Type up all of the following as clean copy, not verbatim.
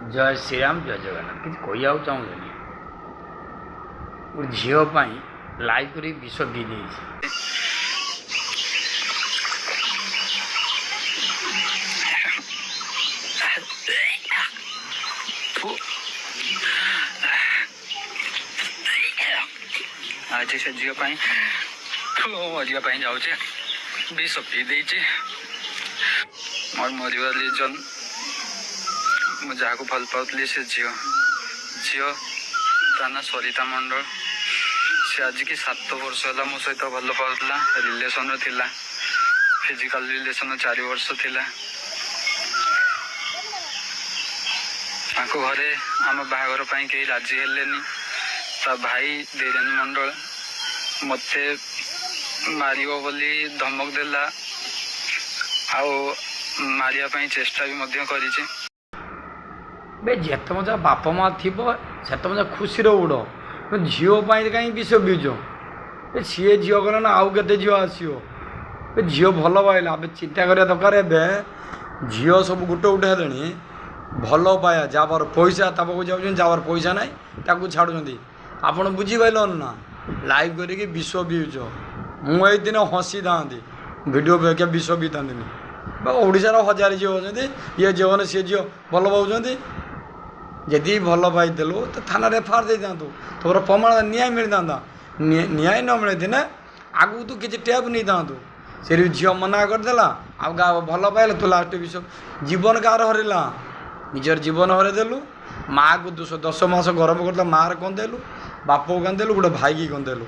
जय श्रीराम जय जगन्नाथ कि कह चाहूँगी गोटे झीपाई लाइव कर विष पी दे आज से झीपाई मरिया जाऊे विष पी दे मोर मरवा रीजन मुझे भल पाऊली से झील झील ता ना सरिता मंडल से आज की 7 वर्ष है मो सहित भल पाला रिलेसन थिला फिजिकल रिलेसन 4 वर्ष थिला घरे आम बाहागर कहीं राजी हेलेनी ता भाई देरेन मंडल मते मारियो बोली धमक देला आओ मारिया चेष्टा भी मध्य करिचे बे जेत मजा बाप माँ थी से मजा खुशी उड़ झीपाई कहीं विष बीज सी झी गला ना आउ के झी आसो झी भल पाइला चिंता करा दरकार झी सब गोटे गोटे हेले भल पाया जहाँ पैसा ता पाक जाऊँ जहाँ पैसा ना ताकू छाड़ुंट आपड़ बुझीपार ना लाइव करके विष पीउच मुझे दिन हसी था भिडियो पे विष पी था ओडार 1000 झील अच्छे ये झील सी झील भल पाँच जदि भल पाइलु तो थाना एफआईआर दे था तोर प्रमाण न्याय मिल था न्याय न मिलते आगू तू किसी टेप नहीं था से झील मना करदेला आ भल पाइल तू लास्ट विष जीवन कार हरला निजर जीवन हरदेलु माँ को 10 मास गरम कर माँ कंदेलु बाप को कंदेलु गोटे भाई की कंदेलु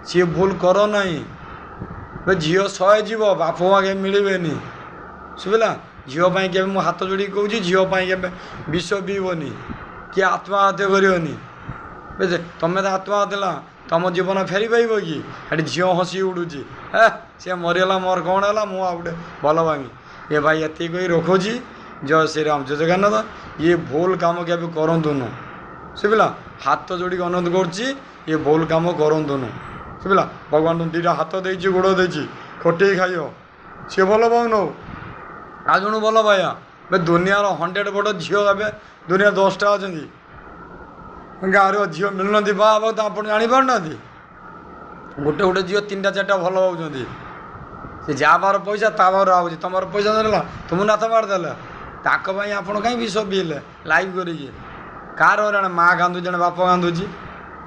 सी भूल कर ना झी 100 जीव बाप माँ के मिलबेनी शुभला झीपाई के हाथ जोड़ी कौच झीपाई के विष पीबनी किए आत्महत्या करनी बुझे तुम्हें तो आत्महत्या तुम जीवन फेरी पाइब कि झी हसी उड़ूची सी मरीगला मोर कौन है मुझे भल भांगी ये भाई ये कही रखुची जय श्रीराम जय जगन्नाथ ये भूल कम के करूँ शुभला हाथ जोड़ी अनुरोध कर भूल कम करूँ शुभला भगवान तुम 2टा हाथ दे गोड़ दे खटे खाइब सी भल पाऊन आज जन भल पाया बे दुनिया 100 बड़ झील ए दुनिया 10टा अच्छा गाँव झील मिलुना बाबा तो आप जापार गोटे गोटे झील 3टा 4टा भल पाँच से जहाँ बार पैसा ता बार आऊँगी तुम पैसा देला तुम नाथ मारदेला ताकि आप कहीं विष पीले लाइव कर कार माँ कांदुची जड़े बाप कांदुची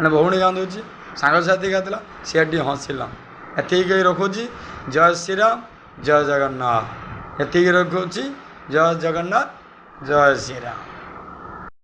जड़े भौणी कांदुची सांगसाथी गाला सी हसिला एति कही रखुची जय श्रीराम जय जगन्नाथ एति रखुची जय जगन्नाथ जय श्रीराम।